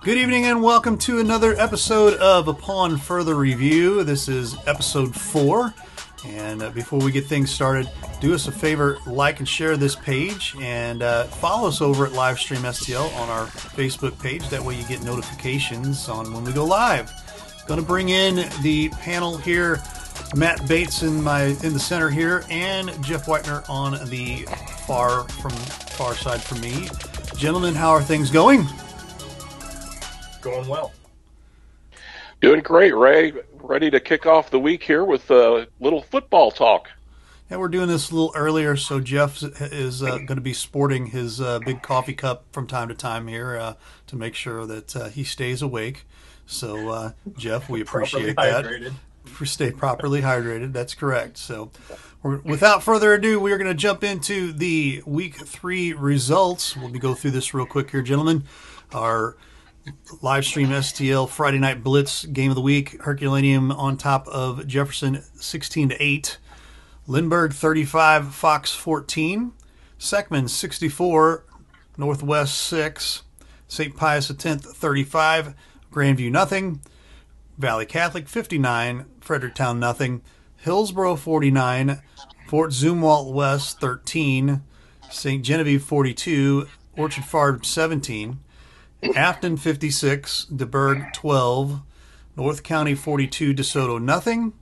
Good evening and welcome to another episode of Upon Further Review. This is episode 4. And before we get things started, do us a favor, like and share this page, and follow us over at Livestream STL on our Facebook page. That way you get notifications on when we go live. Going to bring in the panel here. Matt Bates in the center here, and Jeff Whitener on the far side from me. Gentlemen, how are things going? Going well. Doing great, Ray. Ready to kick off the week here with a little football talk. Yeah, we're doing this a little earlier, so Jeff is going to be sporting his big coffee cup from time to time here to make sure that he stays awake. So, Jeff, we appreciate that. Stay properly hydrated. That's correct. So, without further ado, we are going to jump into the Week 3 results. We'll go through this real quick here, gentlemen. Our Livestream STL Friday Night Blitz game of the week. Herculaneum on top of Jefferson 16-8. Lindbergh 35, Fox 14. Seckman 64, Northwest 6. St. Pius X 35, Grandview nothing. Valley Catholic 59, Fredericktown nothing. Hillsboro 49, Fort Zumwalt West 13. St. Genevieve 42, Orchard Farm 17. Afton 56, DeBerg 12, North County 42, DeSoto nothing,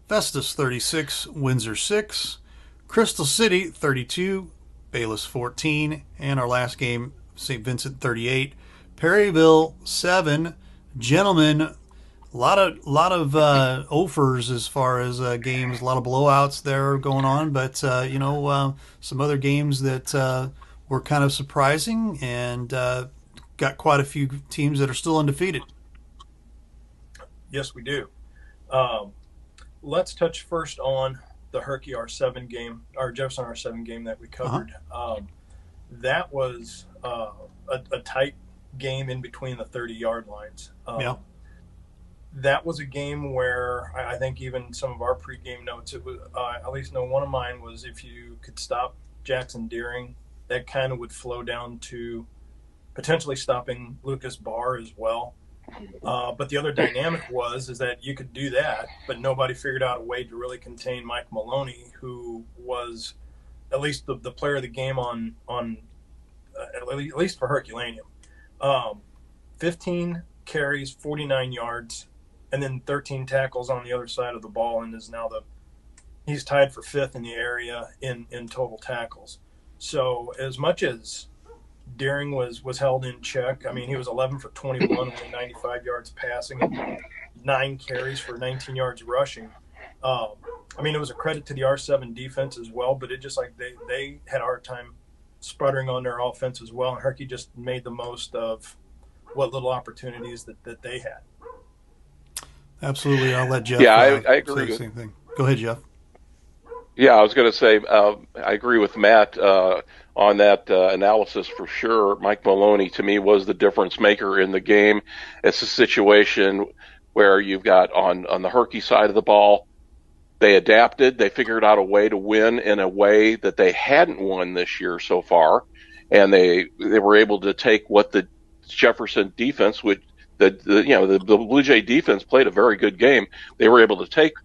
Festus 36, Windsor 6, Crystal City 32, Bayless 14, and our last game, St. Vincent 38, Perryville 7. Gentlemen, a lot of offers as far as games, a lot of blowouts there going on, but some other games that were kind of surprising and got quite a few teams that are still undefeated. Yes, we do. Let's touch first on the Herky R7 game, our Jefferson R7 game that we covered. That was a tight game in between the 30-yard lines. That was a game where I think even some of our pregame notes, it was at least one of mine was if you could stop Jackson Deering, that kind of would flow down to potentially stopping Lucas Barr as well. But the other dynamic is that you could do that, but nobody figured out a way to really contain Mike Maloney, who was at least the player of the game on at least for Herculaneum. 15 carries, 49 yards, and then 13 tackles on the other side of the ball, and is now he's tied for 5th in the area in total tackles. So as much as Deering was held in check. I mean, he was 11 for 21, only 95 yards passing, and 9 carries for 19 yards rushing. I mean, it was a credit to the R7 defense as well, but it just like they had a hard time sputtering on their offense as well, and Herky just made the most of what little opportunities that they had. Absolutely. I'll let Jeff I agree. say the same thing. Go ahead, Jeff. Yeah, I was going to say I agree with Matt on that analysis for sure. Mike Maloney, to me, was the difference maker in the game. It's a situation where you've got on the Herky side of the ball, they adapted. They figured out a way to win in a way that they hadn't won this year so far, and they were able to take what the Jefferson defense, which the Blue Jay defense played a very good game. They were able to take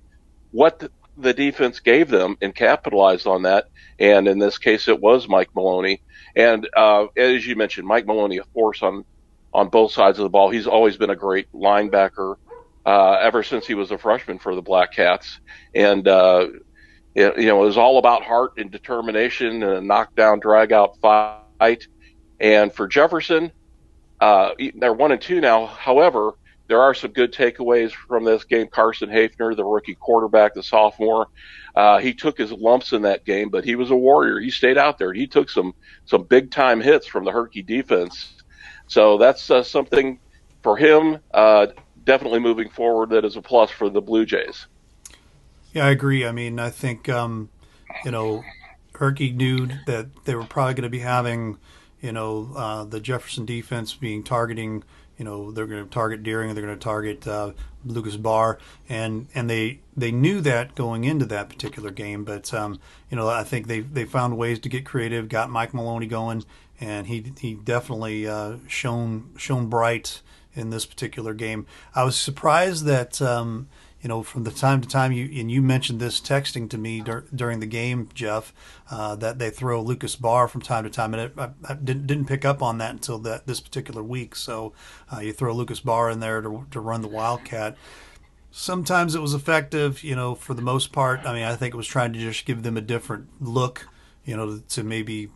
what the defense gave them and capitalized on that. And in this case, it was Mike Maloney. And as you mentioned, Mike Maloney, a force on both sides of the ball. He's always been a great linebacker ever since he was a freshman for the Black Cats. And, it was all about heart and determination and a knockdown, drag-out fight. And for Jefferson, they're 1-2 now. However, there are some good takeaways from this game. Carson Hafner, the rookie quarterback, the sophomore, he took his lumps in that game, but he was a warrior. He stayed out there. He took some big-time hits from the Herky defense. So that's something for him, definitely moving forward, that is a plus for the Blue Jays. Yeah, I agree. I mean, I think, Herky knew that they were probably going to be having, the Jefferson defense targeting, they're going to target Deering, they're going to target Lucas Barr, and they knew that going into that particular game. But I think they found ways to get creative, got Mike Maloney going, and he definitely shone bright in this particular game. I was surprised that from the time to time you mentioned this texting to me during the game, Jeff, that they throw Lucas Barr from time to time, and I didn't pick up on that until this particular week. So you throw Lucas Barr in there to run the Wildcat. Sometimes it was effective, for the most part. I mean, I think it was trying to just give them a different look, to maybe,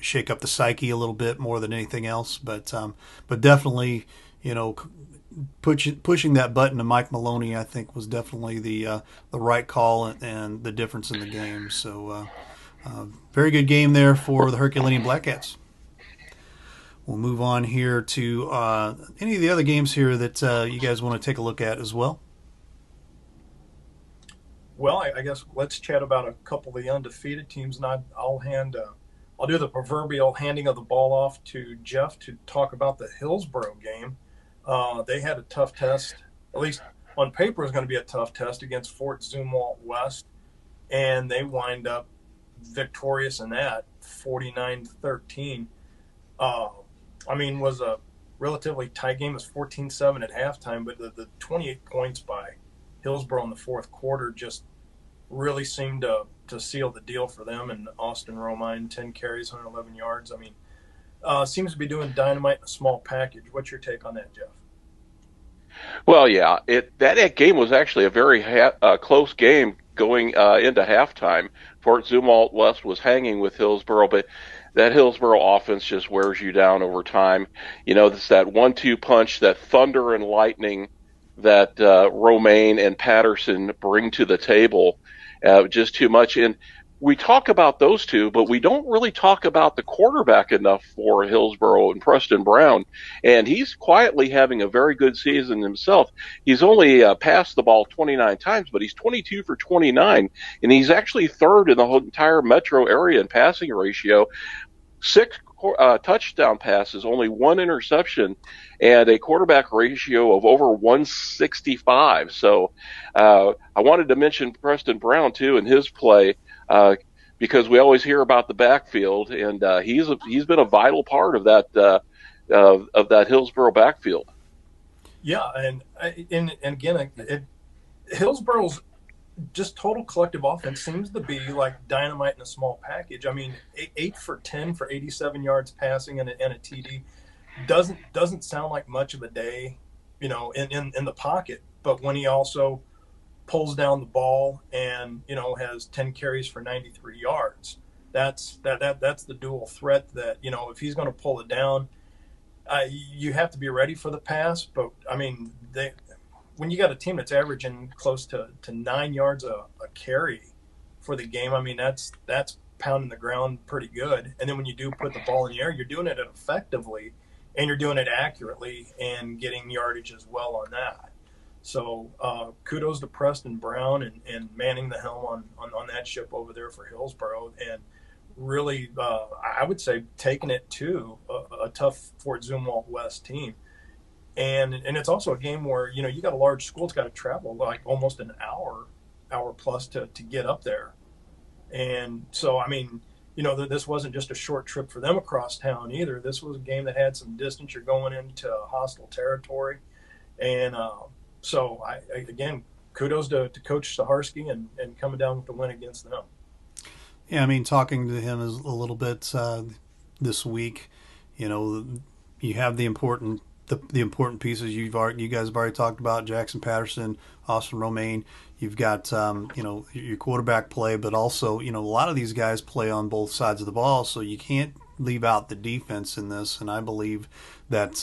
shake up the psyche a little bit more than anything else. But definitely, pushing that button to Mike Maloney, I think, was definitely the right call and the difference in the game. So, very good game there for the Herculaneum Blackcats. We'll move on here to any of the other games here that you guys want to take a look at as well. Well, I guess let's chat about a couple of the undefeated teams, and I'll do the proverbial handing of the ball off to Jeff to talk about the Hillsboro game. They had a tough test, at least on paper, it was going to be a tough test against Fort Zumwalt West, and they wind up victorious in that, 49-13. Was a relatively tight game. It was 14-7 at halftime, but the 28 points by Hillsboro in the fourth quarter just really seemed to seal the deal for them. And Austin Romine, 10 carries, 111 yards. Seems to be doing dynamite in a small package. What's your take on that, Jeff? Well, yeah, that game was actually a very close game going into halftime. Fort Zumwalt West was hanging with Hillsboro, but that Hillsboro offense just wears you down over time. It's that 1-2 punch, that thunder and lightning that Romaine and Patterson bring to the table, just too much. And we talk about those two, but we don't really talk about the quarterback enough for Hillsboro and Preston Brown. And he's quietly having a very good season himself. He's only passed the ball 29 times, but he's 22 for 29. And he's actually third in the whole entire metro area in passing ratio. 6 touchdown passes, only 1 interception, and a quarterback ratio of over 165. So I wanted to mention Preston Brown, too, in his play. Because we always hear about the backfield, and he's been a vital part of that Hillsboro backfield. Yeah, and again, Hillsboro's just total collective offense seems to be like dynamite in a small package. 8 for 10 for 87 yards passing and a TD doesn't sound like much of a day, in the pocket. But when he also pulls down the ball and has 10 carries for 93 yards. That's the dual threat that if he's going to pull it down, you have to be ready for the pass. But when you got a team that's averaging close to 9 yards a carry for the game, that's pounding the ground pretty good. And then when you do put the ball in the air, you're doing it effectively and you're doing it accurately and getting yardage as well on that. So kudos to Preston Brown and manning the helm on that ship over there for Hillsboro, and really, I would say, taking it to a tough Fort Zumwalt West team. And it's also a game where, you got a large school. It's got to travel like almost an hour plus to get up there. And so, this wasn't just a short trip for them across town either. This was a game that had some distance. You're going into hostile territory. And so, again, kudos to Coach Sucharski and coming down with the win against them. Yeah, talking to him a little bit this week, you have the important pieces you guys have already talked about: Jackson Patterson, Austin Romaine. You've got your quarterback play, but also a lot of these guys play on both sides of the ball, so you can't leave out the defense in this. And I believe that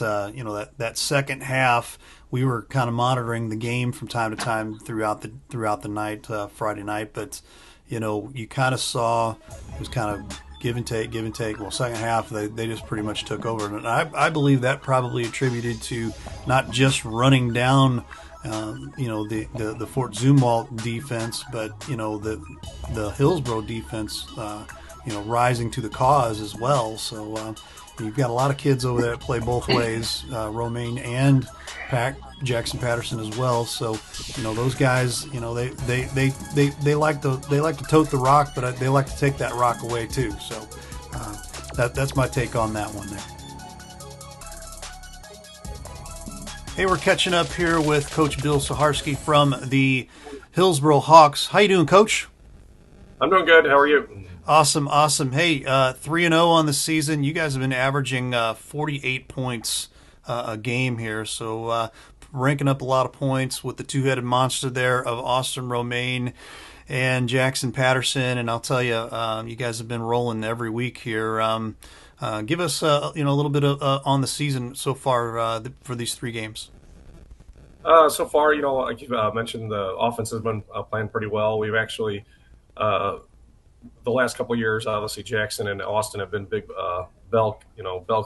that second half, we were kind of monitoring the game from time to time throughout the night, Friday night, but you kind of saw it was kind of give and take. Well, second half, they just pretty much took over. And I believe that probably attributed to not just running down, the Fort Zumwalt defense, but, the Hillsboro defense, rising to the cause as well. So you've got a lot of kids over there that play both ways, Romaine and Jackson Patterson as well. So, those guys, they like to tote the rock, but they like to take that rock away too. So That's my take on that one there. Hey, we're catching up here with Coach Bill Sucharski from the Hillsboro Hawks. How you doing, Coach? I'm doing good. How are you? Awesome, awesome. Hey, 3-0 on the season. You guys have been averaging 48 points a game here, so ranking up a lot of points with the two-headed monster there of Austin Romaine and Jackson Patterson. And I'll tell you, you guys have been rolling every week here. Give us a little bit of on the season so far for these 3 games. So far, like you mentioned, the offense has been playing pretty well. We've actually, the last couple of years, obviously Jackson and Austin have been big bell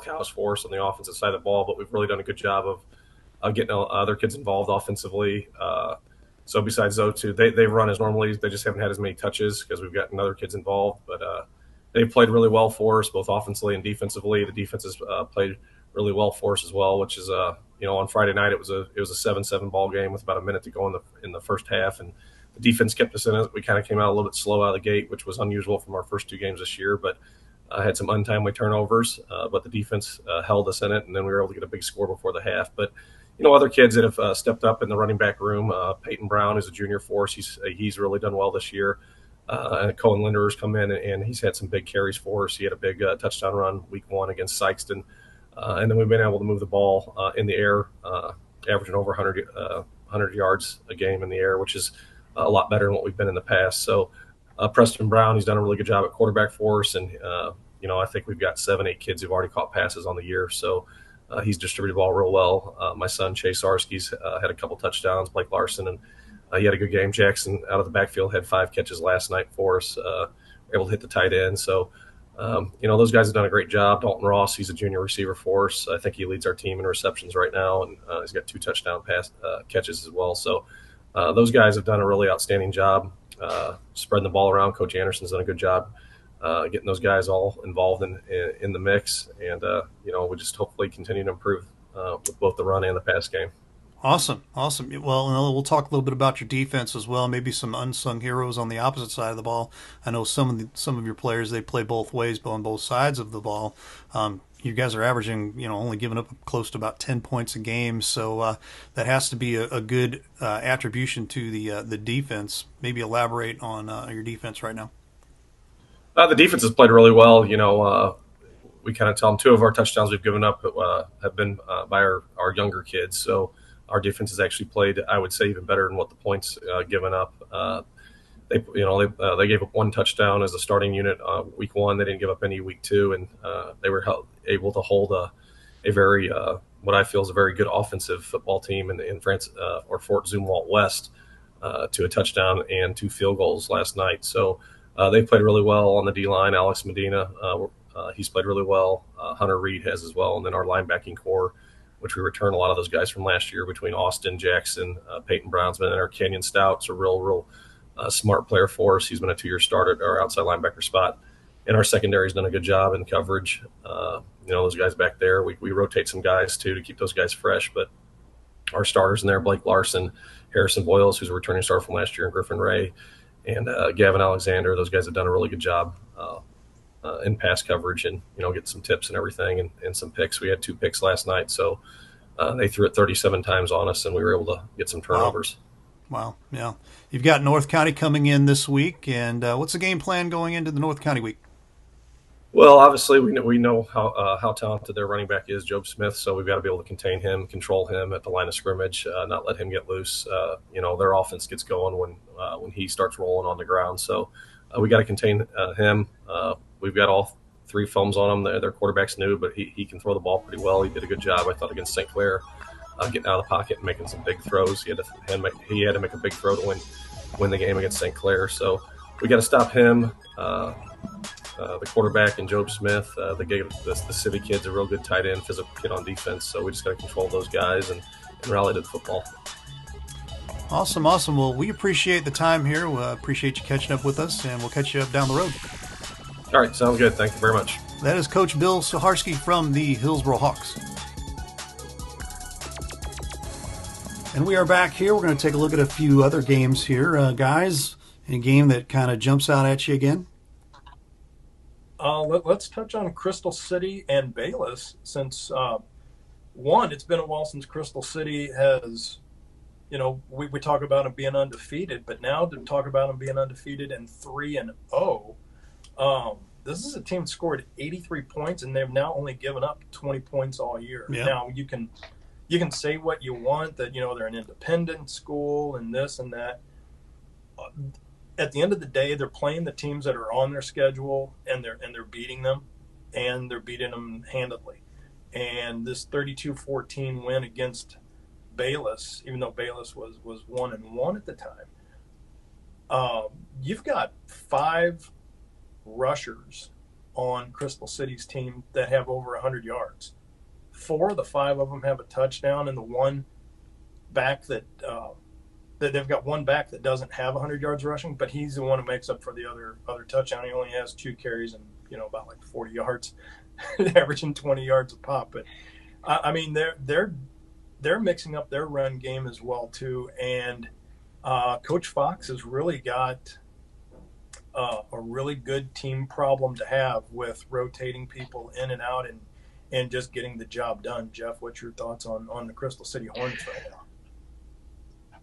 cows for us on the offensive side of the ball, but we've really done a good job of getting other kids involved offensively. So besides those two, they run as normally. They just haven't had as many touches because we've gotten other kids involved. But they've played really well for us, both offensively and defensively. The defense has played really well for us as well, which is on Friday night it was a 7-7 ball game with about a minute to go in the first half, and the defense kept us in it. We kind of came out a little bit slow out of the gate, which was unusual from our first 2 games this year, but had some untimely turnovers. But the defense held us in it, and then we were able to get a big score before the half. But other kids that have stepped up in the running back room, Peyton Brown is a junior for us. He's really done well this year. And Cohen Linderer's come in, and he's had some big carries for us. He had a big touchdown run week 1 against Sykeston. And then we've been able to move the ball in the air, averaging over 100 yards a game in the air, which is a lot better than what we've been in the past. So Preston Brown, he's done a really good job at quarterback for us. And, I think we've got 7-8 kids who've already caught passes on the year. So he's distributed the ball real well. My son, Sucharski's had a couple touchdowns, Blake Larson, and he had a good game. Jackson out of the backfield had 5 catches last night for us, able to hit the tight end. So, those guys have done a great job. Dalton Ross, he's a junior receiver for us. I think he leads our team in receptions right now, and he's got 2 touchdown catches as well. So those guys have done a really outstanding job spreading the ball around. Coach Anderson's done a good job getting those guys all involved in the mix, and we just hopefully continue to improve with both the run and the pass game. Awesome. Well, we'll talk a little bit about your defense as well. Maybe some unsung heroes on the opposite side of the ball. I know some of your players, they play both ways, but on both sides of the ball. You guys are averaging, only giving up close to about 10 points a game. So that has to be a good attribution to the defense. Maybe elaborate on your defense right now. The defense has played really well. We kind of tell them 2 of our touchdowns we've given up have been by our younger kids. So our defense has actually played, I would say, even better than what the points given up. They gave up 1 touchdown as a starting unit week 1. They didn't give up any week 2, and they were able to hold a very what I feel is a very good offensive football team in France or Fort Zumwalt West to a touchdown and 2 field goals last night. So they played really well on the D line. Alex Medina, he's played really well. Hunter Reed has as well, and then our linebacking core, which we return a lot of those guys from last year between Austin, Jackson, Peyton Brownsman, and our Kenyon Stout's a real smart player for us. He's been a 2-year starter at our outside linebacker spot. And our secondary's done a good job in coverage. Those guys back there, we rotate some guys too to keep those guys fresh. But our starters in there, Blake Larson, Harrison Boyles, who's a returning starter from last year, and Griffin Ray, and Gavin Alexander, those guys have done a really good job in pass coverage and, get some tips and everything and some picks. We had 2 picks last night. So they threw it 37 times on us, and we were able to get some turnovers. Wow. Yeah. You've got North County coming in this week. And what's the game plan going into the North County week? Well, obviously, we know how talented their running back is, Job Smith. So we've got to be able to contain him, control him at the line of scrimmage, not let him get loose. Their offense gets going when he starts rolling on the ground. So we got to contain him. We've got all 3 films on him. Their quarterback's new, but he can throw the ball pretty well. He did a good job, I thought, against St. Clair, getting out of the pocket and making some big throws. He had to make a big throw to win the game against St. Clair. So we got to stop him. The quarterback and Job Smith, they gave the City kid's a real good tight end, physical kid on defense. So we just got to control those guys and rally to the football. Awesome. Well, we appreciate the time here. We appreciate you catching up with us, and we'll catch you up down the road. All right, sounds good. Thank you very much. That is Coach Bill Sucharski from the Hillsboro Hawks. And we are back here. We're going to take a look at a few other games here. Guys, any game that kind of jumps out at you again? Let's touch on Crystal City and Bayless since one, it's been a while since Crystal City has, we talk about them being undefeated, but now to talk about them being undefeated and 3-0, this is a team that scored 83 points and they've now only given up 20 points all year. Yeah. Now you can say what you want, that they're an independent school and this and that. At the end of the day, they're playing the teams that are on their schedule, and they're beating them, and they're beating them handedly. And this 32-14 win against Bayless, even though Bayless was 1-1 at the time, you've got 5 rushers on Crystal City's team that have over 100 yards. 4 of the 5 of them have a touchdown, and the one back that they've got one back that doesn't have 100 yards rushing, but he's the one who makes up for the other touchdown. He only has 2 carries and about like 40 yards, averaging 20 yards a pop. But I mean, they're mixing up their run game as well too, and Coach Fox has really got a really good team problem to have with rotating people in and out and just getting the job done. Jeff, what's your thoughts on the Crystal City Hornets right now?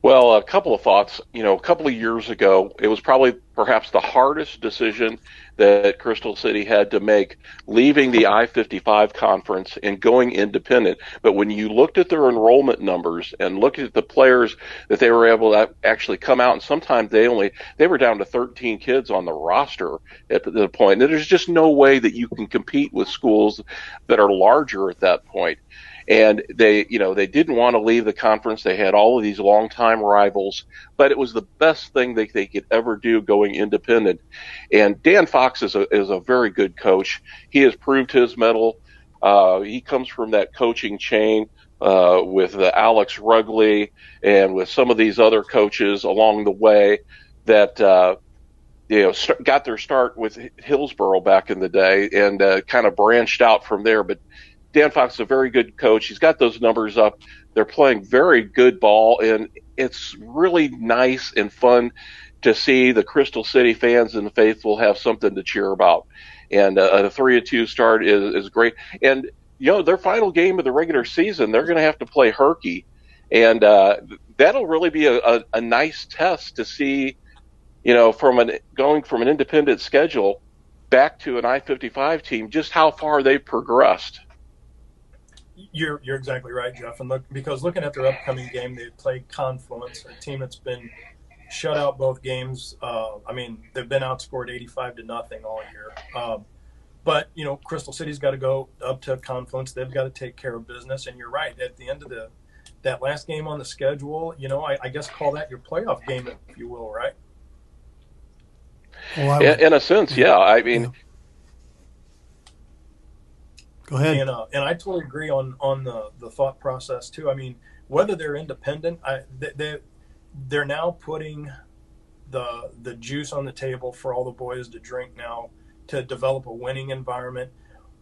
Well, a couple of thoughts. A couple of years ago, it was probably perhaps the hardest decision that Crystal City had to make, leaving the I-55 conference and going independent. But when you looked at their enrollment numbers and looked at the players that they were able to actually come out, and sometimes they were down to 13 kids on the roster at the point. And there's just no way that you can compete with schools that are larger at that point. And they didn't want to leave the conference. They had all of these longtime rivals, but it was the best thing that they could ever do going independent. And Dan Fox is a very good coach. He has proved his mettle. He comes from that coaching chain with Alex Rugley and with some of these other coaches along the way that got their start with Hillsborough back in the day and kind of branched out from there. But Dan Fox is a very good coach. He's got those numbers up. They're playing very good ball, and it's really nice and fun to see the Crystal City fans and the faithful have something to cheer about. And a 3-2 start is great. And, their final game of the regular season, they're going to have to play Herky. And that'll really be a nice test to see, going from an independent schedule back to an I-55 team, just how far they've progressed. You're exactly right, Jeff. And because looking at their upcoming game, they play Confluence, a team that's been shut out both games. They've been outscored 85-0 all year. But Crystal City's got to go up to Confluence. They've got to take care of business. And you're right. At the end of that last game on the schedule, I guess call that your playoff game, if you will, right? Well, in a sense, yeah. I mean. Yeah. Go ahead. And I totally agree on the thought process too. I mean, whether they're independent, they're now putting the juice on the table for all the boys to drink now to develop a winning environment,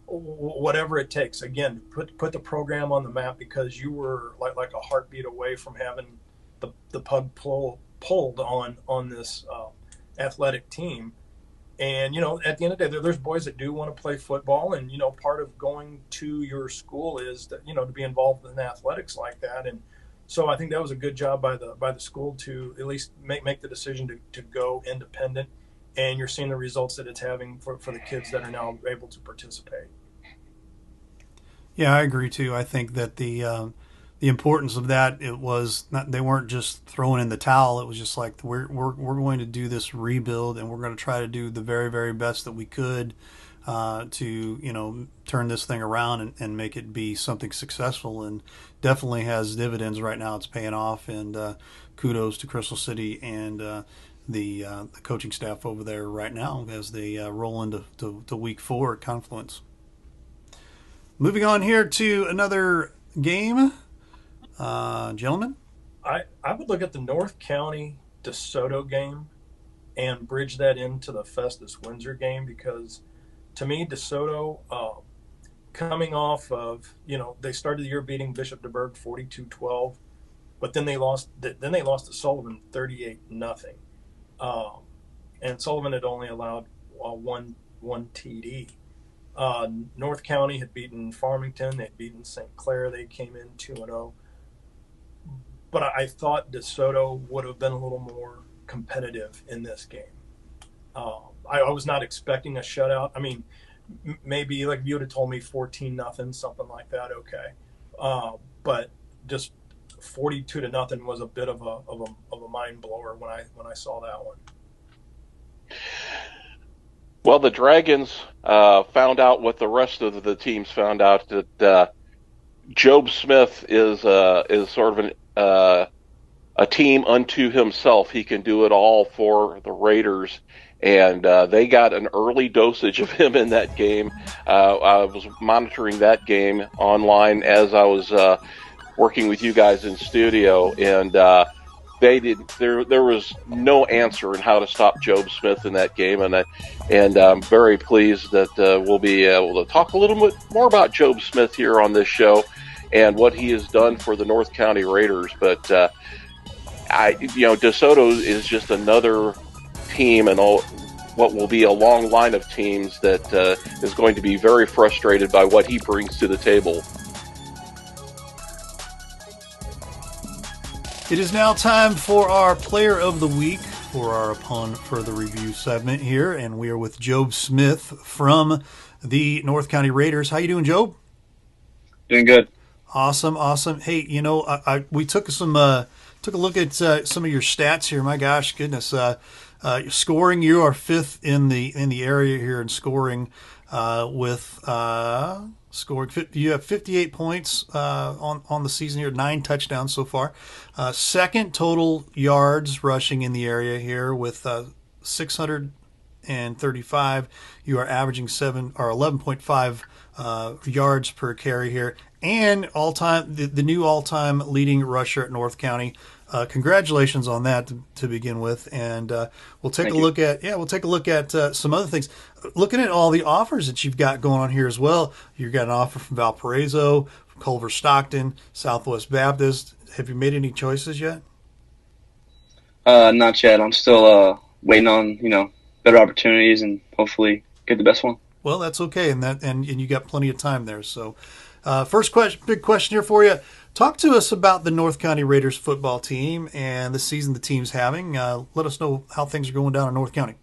whatever it takes. Again, put the program on the map, because you were like a heartbeat away from having the pug pulled on this athletic team. And, at the end of the day, there's boys that do want to play football. And, part of going to your school is that, to be involved in athletics like that. And so I think that was a good job by the school to at least make the decision to go independent. And you're seeing the results that it's having for the kids that are now able to participate. Yeah, I agree too. I think that the importance of that, it was not, they weren't just throwing in the towel. It was just like, we're going to do this rebuild, and we're going to try to do the very, very best that we could to turn this thing around and make it be something successful, and definitely has dividends right now. It's paying off, and kudos to Crystal City and the coaching staff over there right now as they roll into week 4 at Confluence. Moving on here to another game. Gentlemen? I would look at the North County DeSoto game and bridge that into the Festus Windsor game, because to me, DeSoto, coming off of, they started the year beating Bishop DeBerg 42-12, but then they lost to Sullivan 38-0. And Sullivan had only allowed one TD. North County had beaten Farmington. They'd beaten St. Clair. They came in 2-0. But I thought DeSoto would have been a little more competitive in this game. I was not expecting a shutout. I mean, maybe like if you would have told me 14-0, something like that, okay. But just 42-0 was a bit of a mind blower when I saw that one. Well, the Dragons found out what the rest of the teams found out, that Job Smith is sort of a team unto himself. He can do it all for the Raiders, and they got an early dosage of him in that game. I was monitoring that game online as I was working with you guys in studio, and there was no answer in how to stop Job Smith in that game, and I'm very pleased that we'll be able to talk a little bit more about Job Smith here on this show and what he has done for the North County Raiders. But DeSoto is just another team, and what will be a long line of teams that is going to be very frustrated by what he brings to the table. It is now time for our Player of the Week for our Upon Further Review segment here, and we are with Job Smith from the North County Raiders. How you doing, Job? Doing good. Awesome. Hey, we took a look at some of your stats here. My gosh, goodness, scoring, you are fifth in the area here in scoring with scoring. You have 58 points on the season here, 9 touchdowns so far. Second total yards rushing in the area here with 635. You are averaging 11.5 yards per carry here, and the new all-time leading rusher at North County. Congratulations on that to begin with, and we'll take a look at some other things. Looking at all the offers that you've got going on here as well, you've got an offer from Valparaiso, from Culver Stockton, Southwest Baptist. Have you made any choices yet? Not yet. I'm still waiting on better opportunities and hopefully get the best one. Well, that's okay, and you got plenty of time there. So, first big question here for you. Talk to us about the North County Raiders football team and the season the team's having. Let us know how things are going down in North County.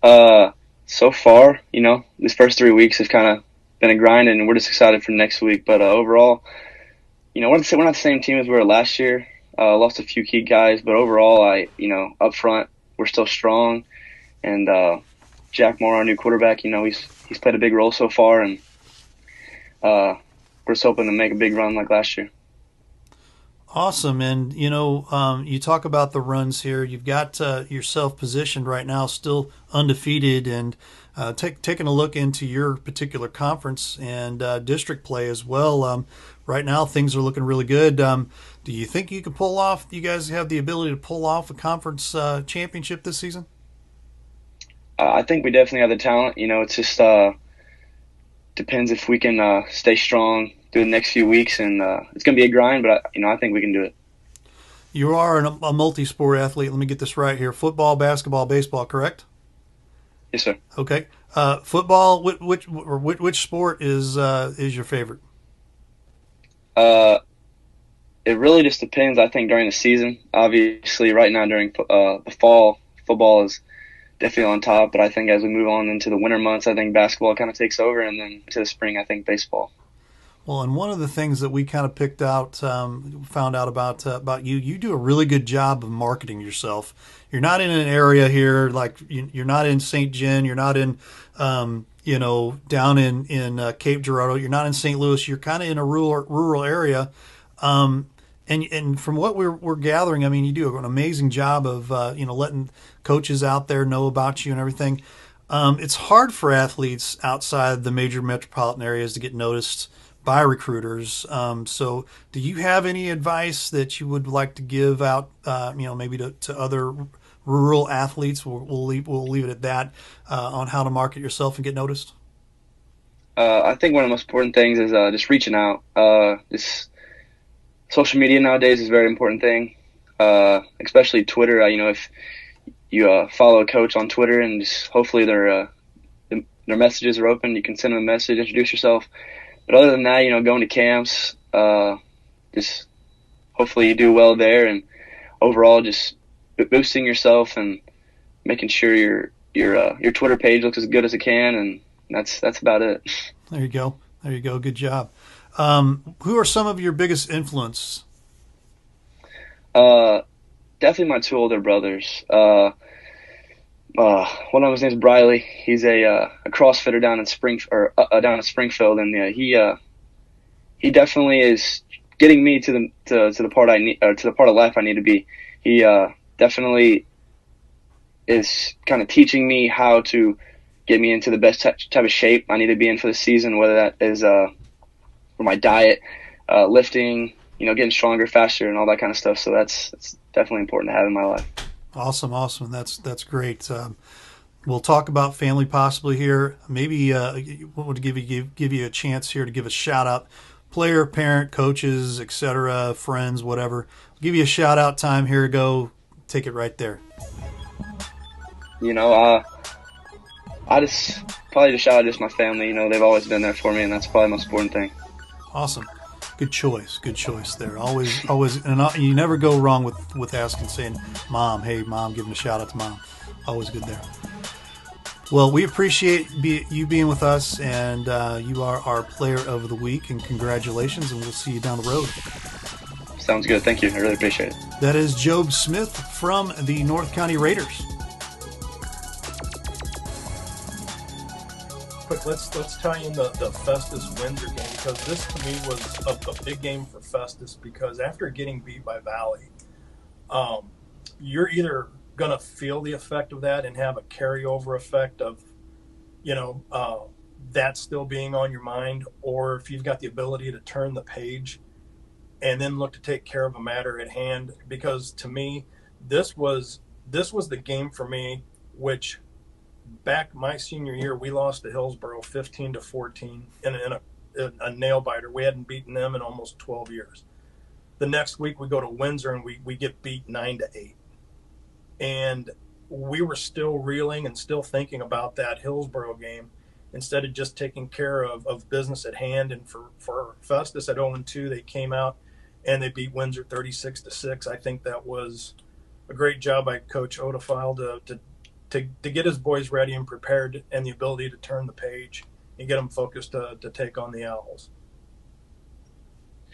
So far, these first 3 weeks have kind of been a grind, and we're just excited for next week. But overall, we're not the same team as we were last year. Lost a few key guys, but overall, up front, we're still strong. And Jack Moore, our new quarterback, he's played a big role so far, and we're just hoping to make a big run like last year. Awesome. And, you talk about the runs here. You've got yourself positioned right now, still undefeated, and taking a look into your particular conference and district play as well. Right now, things are looking really good. Do you think you guys have the ability to pull off a conference championship this season? I think we definitely have the talent. It's just depends if we can stay strong through the next few weeks, and it's going to be a grind, but I think we can do it. You are a multi-sport athlete. Let me get this right here: football, basketball, baseball. Correct? Yes, sir. Okay. Football. Which sport is your favorite? It really just depends. I think during the season, obviously, right now during the fall, football is definitely on top. But I think as we move on into the winter months, I think basketball kind of takes over, and then to the spring, I think baseball. Well, and one of the things that we kind of found out about you, you do a really good job of marketing yourself. You're not in an area here like you're not in St. John, you're not in down in Cape Girardeau, you're not in St. Louis. You're kind of in a rural area, and from what we're gathering, I mean, you do an amazing job of letting coaches out there know about you and everything. It's hard for athletes outside the major metropolitan areas to get noticed by recruiters. So do you have any advice that you would like to give out, maybe to other rural athletes? We'll leave it at that, on how to market yourself and get noticed? I think one of the most important things is just reaching out. Just social media nowadays is a very important thing, especially Twitter. If you follow a coach on Twitter, and just hopefully they're their messages are open. You can send them a message, introduce yourself. But other than that, going to camps, just hopefully you do well there, and overall just boosting yourself and making sure your Twitter page looks as good as it can, and that's about it. There you go. There you go. Good job. Who are some of your biggest influence? Definitely my two older brothers. One of his name's Briley. He's a CrossFitter down in Springfield, and he definitely is getting me to the part I need, to the part of life I need to be. He definitely is kind of teaching me how to get me into the best type of shape I need to be in for the season, whether that is for my diet, lifting, getting stronger, faster, and all that kind of stuff. So that's definitely important to have in my life. Awesome. That's great. We'll talk about family possibly here. Maybe we'll give you a chance here to give a shout out, player, parent, coaches, etc., friends, whatever. I'll give you a shout out time. Here you go. Take it right there. I just probably just shout out just my family. They've always been there for me, and that's probably the most important thing. Awesome. Good choice there. Always, and you never go wrong with saying, "Mom, hey, Mom," giving a shout out to Mom. Always good there. Well, we appreciate you being with us, and you are our player of the week, and congratulations, and we'll see you down the road. Sounds good. Thank you. I really appreciate it. That is Job Smith from the North County Raiders. Quick, let's tie in the Festus Windsor game, because this to me was a big game for Festus, because after getting beat by Valley, you're either going to feel the effect of that and have a carryover effect of, that still being on your mind, or if you've got the ability to turn the page and then look to take care of a matter at hand. Because to me, this was the game for me, which back my senior year, we lost to Hillsborough 15-14 in a nail biter. We hadn't beaten them in almost 12 years. The next week we go to Windsor and we get beat 9-8. And we were still reeling and still thinking about that Hillsborough game instead of just taking care of business at hand. And for Festus at 0-2, they came out and they beat Windsor 36-6. I think that was a great job by Coach Odefile to get his boys ready and prepared, and the ability to turn the page and get them focused to take on the Owls.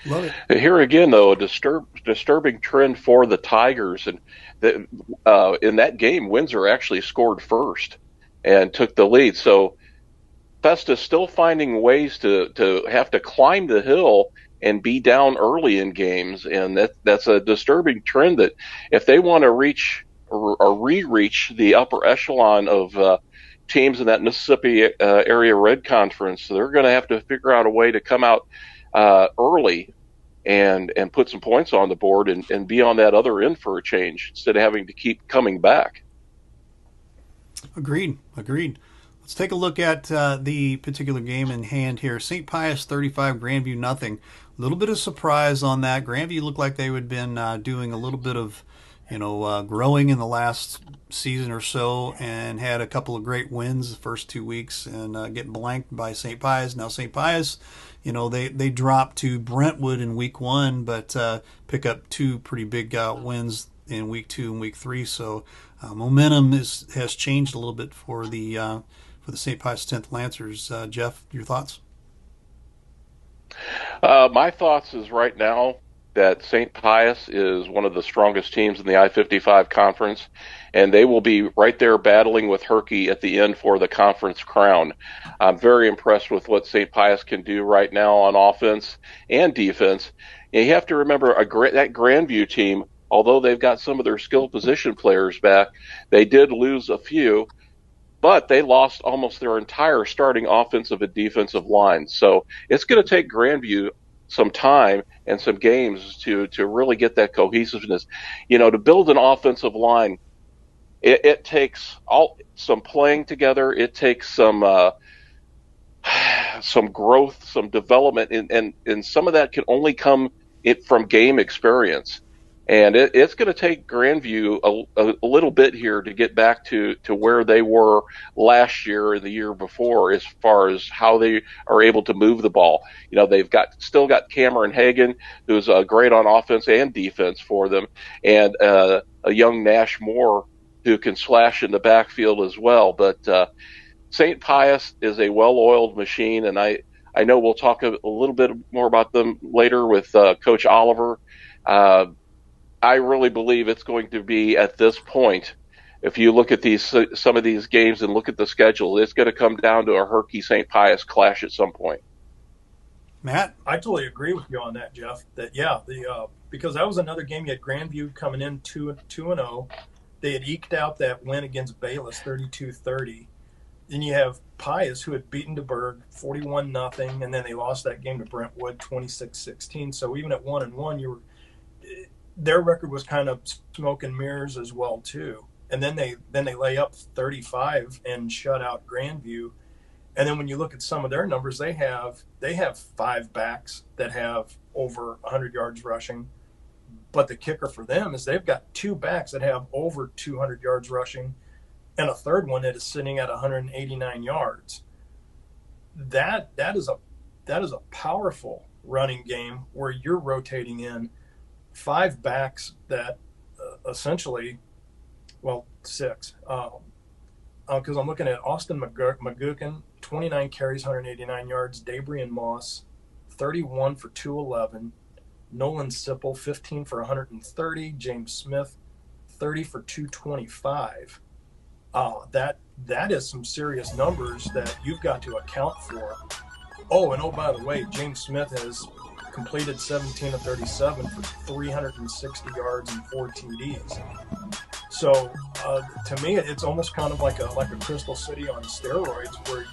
Love it. Here again, though, a disturbing trend for the Tigers, and in that game, Windsor actually scored first and took the lead. So Festus still finding ways to have to climb the hill and be down early in games, and that's a disturbing trend that if they want to reach or re-reach the upper echelon of teams in that Mississippi area Red Conference, they're going to have to figure out a way to come out early and put some points on the board and be on that other end for a change instead of having to keep coming back. Agreed. Let's take a look at the particular game in hand here. St. Pius 35, Grandview nothing. A little bit of surprise on that. Grandview looked like they had been doing a little bit of growing in the last season or so, and had a couple of great wins the first 2 weeks, and get blanked by St. Pius. Now St. Pius, they dropped to Brentwood in week 1, but pick up 2 pretty big wins in week 2 and week 3. So momentum has changed a little bit for the St. Pius 10th Lancers. Jeff, your thoughts? My thoughts is right now that St. Pius is one of the strongest teams in the I-55 conference, and they will be right there battling with Herky at the end for the conference crown. I'm very impressed with what St. Pius can do right now on offense and defense. And you have to remember that Grandview team, although they've got some of their skill position players back, they did lose a few, but they lost almost their entire starting offensive and defensive line. So it's going to take Grandview some time and some games to really get that cohesiveness. To build an offensive line, it takes some playing together. It takes some growth, some development, and some of that can only come from game experience. And it's going to take Grandview a little bit here to get back to where they were last year or the year before, as far as how they are able to move the ball. They've still got Cameron Hagan, who's great on offense and defense for them, and a young Nash Moore who can slash in the backfield as well. But St. Pius is a well-oiled machine, and I know we'll talk a little bit more about them later with Coach Oliver. Uh, I really believe it's going to be at this point. If you look at some of these games and look at the schedule, it's going to come down to a Herky St. Pius clash at some point. Matt, I totally agree with you on that, Jeff. That because that was another game. You had Grandview coming in 2-0. They had eked out that win against Bayless 32-30. Then you have Pius, who had beaten DeBerg 41-0, and then they lost that game to Brentwood 26-16. So even at 1-1, their record was kind of smoke and mirrors as well too. And then they lay up 35 and shut out Grandview. And then when you look at some of their numbers, they have 5 backs that have over 100 yards rushing. But the kicker for them is they've got 2 backs that have over 200 yards rushing, and a third one that is sitting at 189 yards. That is a powerful running game where you're rotating in 5 backs that essentially, 6. Because I'm looking at Austin McGuckin, 29 carries, 189 yards. Dabrian Moss, 31 for 211. Nolan Sipple, 15 for 130. James Smith, 30 for 225. That is some serious numbers that you've got to account for. And by the way, James Smith has completed 17 of 37 for 360 yards and 4 TDs. So to me, it's almost kind of like a Crystal City on steroids, where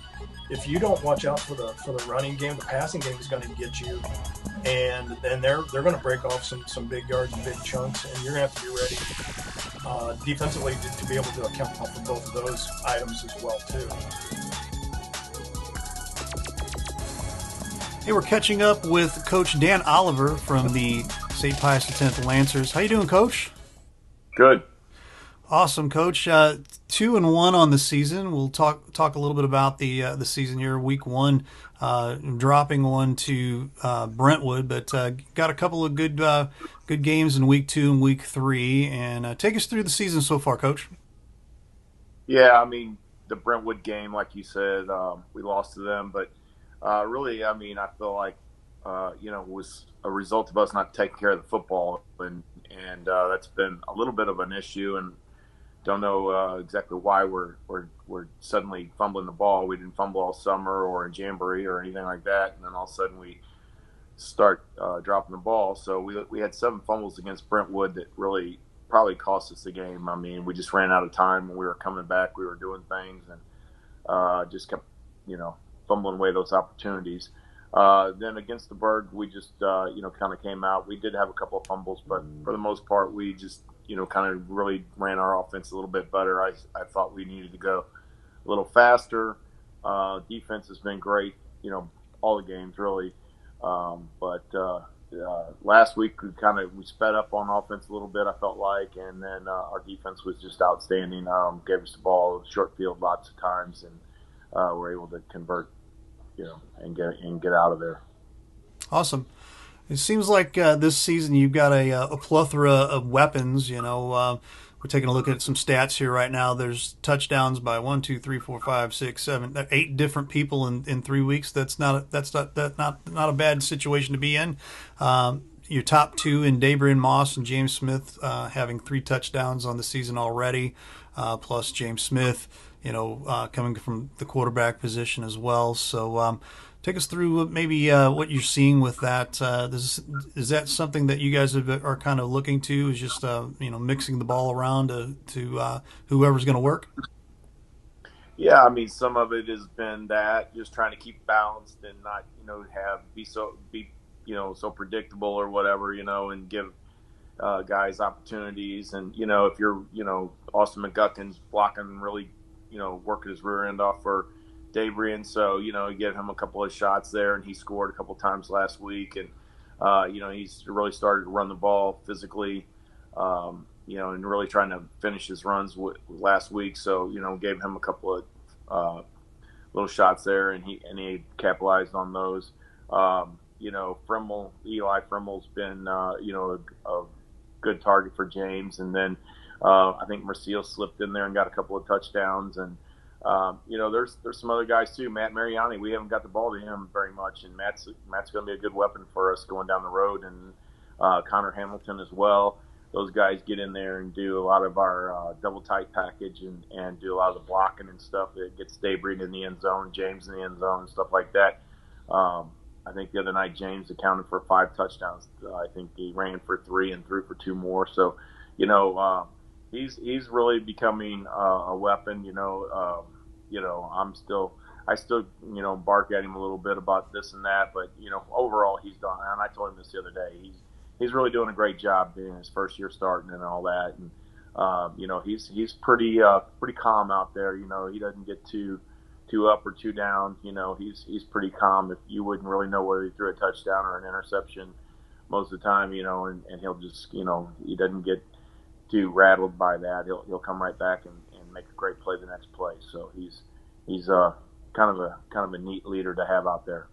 if you don't watch out for the running game, the passing game is going to get you, and then they're going to break off some big yards and big chunks, and you're going to have to be ready defensively to be able to account for both of those items as well too. hey, we're catching up with Coach Dan Oliver from the St. Pius X Lancers. How you doing, Coach? Good. Awesome, Coach. 2-1 on the season. We'll talk a little bit about the season here. Week 1, dropping one to Brentwood, but got a couple of good games in Week 2 and Week 3. And take us through the season so far, Coach. Yeah, I mean, the Brentwood game, like you said, we lost to them, but really, I mean, I feel like it was a result of us not taking care of the football, and that's been a little bit of an issue, and don't know exactly why we're suddenly fumbling the ball. We didn't fumble all summer or in Jamboree or anything like that, and then all of a sudden we start dropping the ball. So we had 7 fumbles against Brentwood that really probably cost us the game. I mean, we just ran out of time when we were coming back. We were doing things and just kept, fumbling away those opportunities. Then against the Berg, we just, kind of came out. We did have a couple of fumbles, but for the most part, we just, kind of really ran our offense a little bit better. I thought we needed to go a little faster. Defense has been great, all the games really. But last week we sped up on offense a little bit, I felt like, and then our defense was just outstanding. Gave us the ball short field lots of times, and were able to convert, and get out of there. Awesome. It seems like this season you've got a plethora of weapons. We're taking a look at some stats here right now. There's touchdowns by 1, 2, 3, 4, 5, 6, 7, 8 different people in 3 weeks. That's not a bad situation to be in. Your top 2 in Dabrian Moss and James Smith having 3 touchdowns on the season already, plus James Smith, coming from the quarterback position as well. So take us through maybe what you're seeing with that. Is that something that you guys are kind of looking to? Is just mixing the ball around to whoever's going to work? Yeah, I mean, some of it has been that, just trying to keep balanced and not be so predictable or whatever, and give guys opportunities. And if you're Austin McGuckin's blocking really, working his rear end off for Dabrian, so give him a couple of shots there, and he scored a couple of times last week, and he's really started to run the ball physically. and really trying to finish his runs last week. So, gave him a couple of little shots there, and he capitalized on those. Eli Frimel's been, a good target for James. And then I think Mercio slipped in there and got a couple of touchdowns. And, there's some other guys too. Matt Mariani, we haven't got the ball to him very much, and Matt's going to be a good weapon for us going down the road. And Connor Hamilton as well. Those guys get in there and do a lot of our double tight package and do a lot of the blocking and stuff. It gets Daybreed in the end zone, James in the end zone, and stuff like that. I think the other night James accounted for 5 touchdowns. I think he ran for 3 and threw for 2 more. So, he's really becoming a weapon. I still bark at him a little bit about this and that, but overall he's done. And I told him this the other day. He's really doing a great job being his first year starting and all that. And he's pretty calm out there. He doesn't get too up or too down. He's pretty calm. If you wouldn't really know whether he threw a touchdown or an interception most of the time, and he'll just he doesn't get too rattled by that. He'll come right back and make a great play the next play. So he's kind of a neat leader to have out there.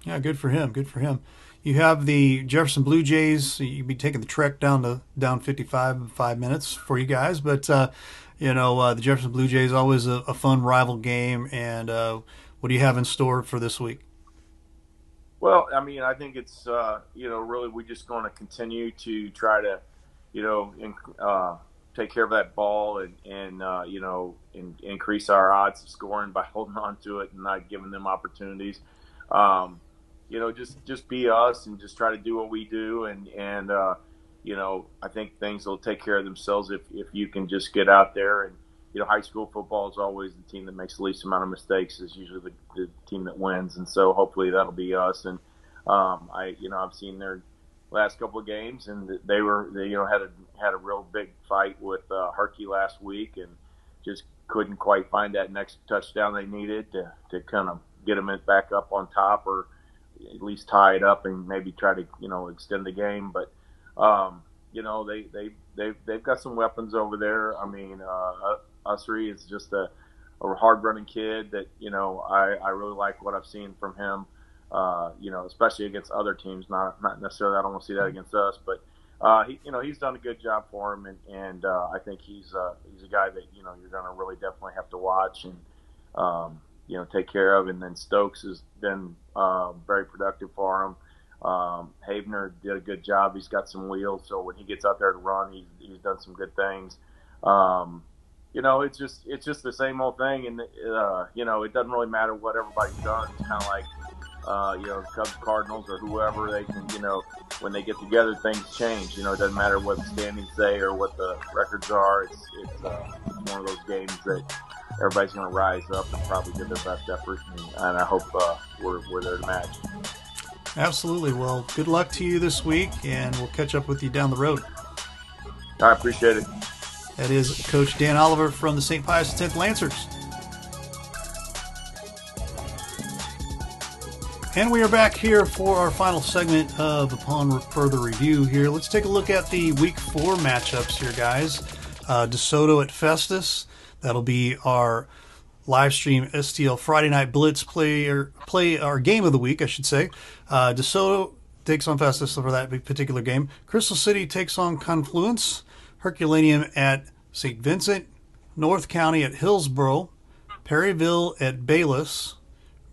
Yeah, good for him. Good for him. You have the Jefferson Blue Jays. You'd be taking the trek down 55 in 5 minutes for you guys, but the Jefferson Blue Jays always a fun rival game. And what do you have in store for this week? Well, I think it's really we're just going to continue to try to take care of that ball and increase our odds of scoring by holding on to it and not giving them opportunities. Just be us and just try to do what we do. And I think things will take care of themselves if you can just get out there. And, high school football is always the team that makes the least amount of mistakes is usually the team that wins. And so hopefully that'll be us. And, I've seen their last couple of games, and they had a real big fight with Herky last week and just couldn't quite find that next touchdown they needed to kind of get them back up on top, or at least tie it up and maybe try to extend the game. But they've got some weapons over there. Usry is just a hard running kid that I really like what I've seen from him. Especially against other teams, not necessarily. I don't want to see that against us, but he's done a good job for him, and I think he's a guy that you're going to really definitely have to watch and take care of. And then Stokes has been very productive for him. Havener did a good job. He's got some wheels, so when he gets out there to run, he's done some good things. It's just the same old thing, and it doesn't really matter what everybody's done. It's kind of like Cubs, Cardinals, or whoever. They can, when they get together, things change. It doesn't matter what the standings say or what the records are. It's one of those games that everybody's going to rise up and probably give their best effort, and I hope we're there to match. Absolutely. Well, good luck to you this week, and we'll catch up with you down the road. I appreciate it. That is Coach Dan Oliver from the St. Pius X Lancers. And we are back here for our final segment of Upon Further Review here. Let's take a look at the Week 4 matchups here, guys. DeSoto at Festus. That'll be our live stream STL Friday Night Blitz play our game of the week, I should say. DeSoto takes on Festus for that particular game. Crystal City takes on Confluence. Herculaneum at St. Vincent. North County at Hillsboro. Perryville at Bayless.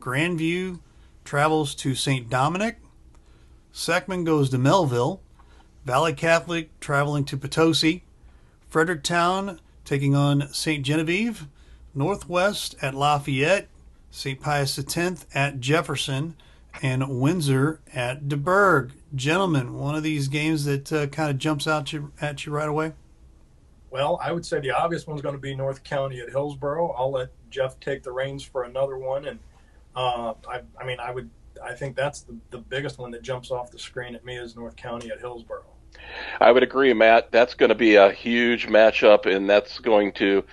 Grandview travels to St. Dominic. Seckman goes to Melville. Valley Catholic traveling to Potosi. Fredericktown taking on St. Genevieve. Northwest at Lafayette. St. Pius X at Jefferson. And Windsor at DeBerg. Gentlemen, one of these games that kind of jumps out at you right away? Well, I would say the obvious one's going to be North County at Hillsboro. I'll let Jeff take the reins for another one, and I think that's the biggest one that jumps off the screen at me is North County at Hillsboro. I would agree, Matt. That's going to be a huge matchup, and that's going to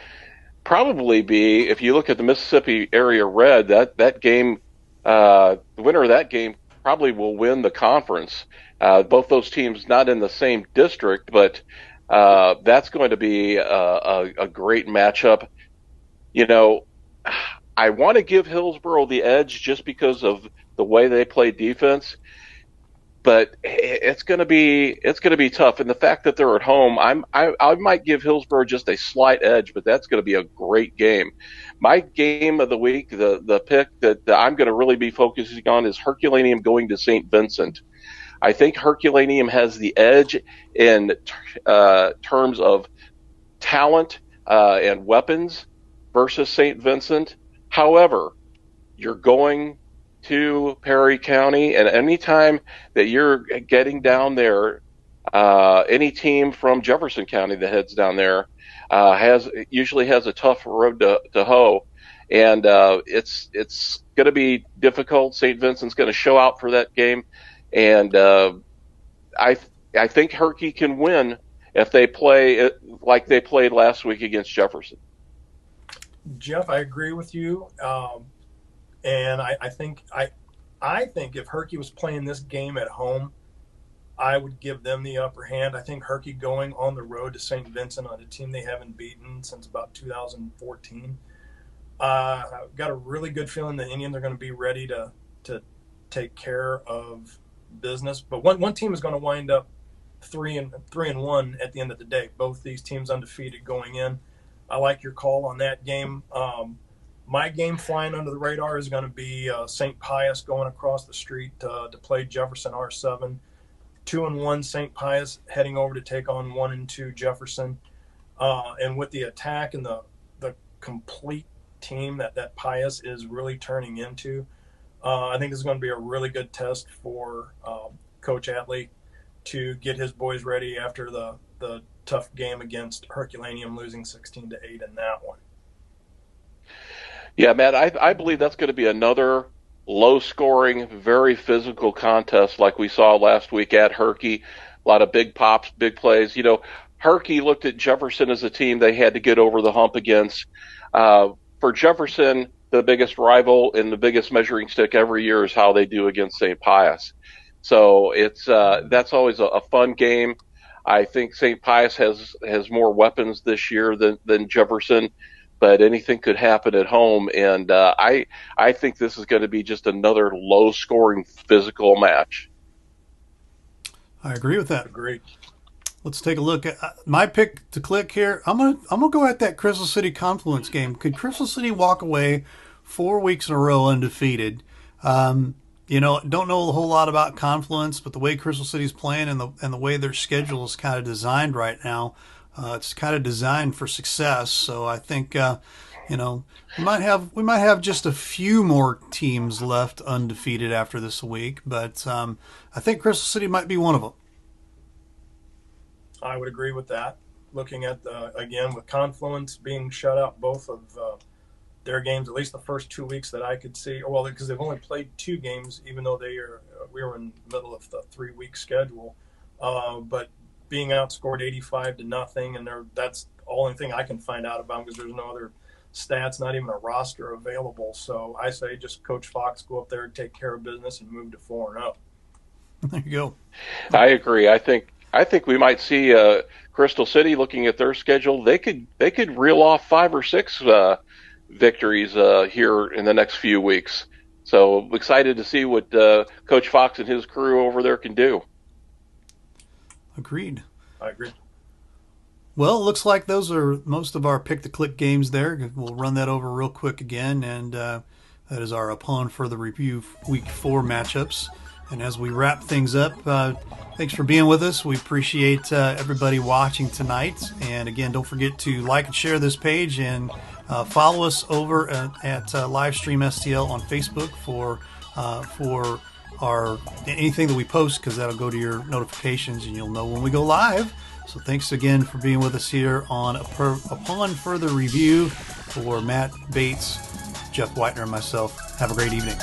probably be, if you look at the Mississippi area red, that game, the winner of that game probably will win the conference. Both those teams not in the same district, but That's going to be a great matchup. You know, I want to give Hillsborough the edge just because of the way they play defense, but it's going to be tough. And the fact that they're at home, I might give Hillsborough just a slight edge, but that's going to be a great game. My game of the week, the pick that I'm going to really be focusing on is Herculaneum going to St. Vincent. I think Herculaneum has the edge in terms of talent and weapons versus St. Vincent. However, you're going to Perry County, and anytime that you're getting down there, any team from Jefferson County that heads down there usually has a tough road to hoe, and it's going to be difficult. St. Vincent's going to show out for that game, and I I think Herky can win if they play it like they played last week against Jefferson. Jeff, I agree with you, and I think if Herky was playing this game at home, I would give them the upper hand. I think Herky going on the road to St. Vincent on a team they haven't beaten since about 2014. I've got a really good feeling the Indians are going to be ready to take care of business. But one team is going to wind up 3-1 at the end of the day. Both these teams undefeated going in. I like your call on that game. My game flying under the radar is going to be St. Pius going across the street to play Jefferson R7. 2-1 St. Pius heading over to take on 1-2 Jefferson. And with the attack and the complete team that Pius is really turning into, I think this is going to be a really good test for Coach Atley to get his boys ready after the tough game against Herculaneum, losing 16-8 in that one. Yeah, Matt, I believe that's going to be another low-scoring, very physical contest like we saw last week at Herky. A lot of big pops, big plays. You know, Herky looked at Jefferson as a team they had to get over the hump against. For Jefferson, the biggest rival and the biggest measuring stick every year is how they do against St. Pius. So that's always a fun game. I think St. Pius has more weapons this year than Jefferson, but anything could happen at home. And I think this is going to be just another low-scoring physical match. I agree with that. Agreed. Let's take a look at my pick to click here. I'm gonna go at that Crystal City Confluence game. Could Crystal City walk away 4 weeks in a row undefeated? Don't know a whole lot about Confluence, but the way Crystal City's playing and the way their schedule is kind of designed right now, it's kind of designed for success. So I think we might have just a few more teams left undefeated after this week, but I think Crystal City might be one of them. I would agree with that. Looking at, again, with Confluence being shut out both of their games, at least the first 2 weeks that I could see, well, because they've only played 2 games, even though we were in the middle of the 3-week schedule. But being outscored 85-0, and that's the only thing I can find out about because there's no other stats, not even a roster available. So I say just Coach Fox go up there, take care of business, and move to 4-0. There you go. I agree. I think we might see Crystal City looking at their schedule. They could reel off 5 or 6 victories here in the next few weeks. So excited to see what Coach Fox and his crew over there can do. Agreed. I agree. Well, it looks like those are most of our pick-to-click games there. We'll run that over real quick again, and that is our Upon Further Review Week 4 matchups. And as we wrap things up, thanks for being with us. We appreciate everybody watching tonight. And again, don't forget to like and share this page and follow us over at Livestream STL on Facebook for our anything that we post, because that'll go to your notifications and you'll know when we go live. So thanks again for being with us here on Upon Further Review. For Matt Bates, Jeff Whitener, and myself, have a great evening.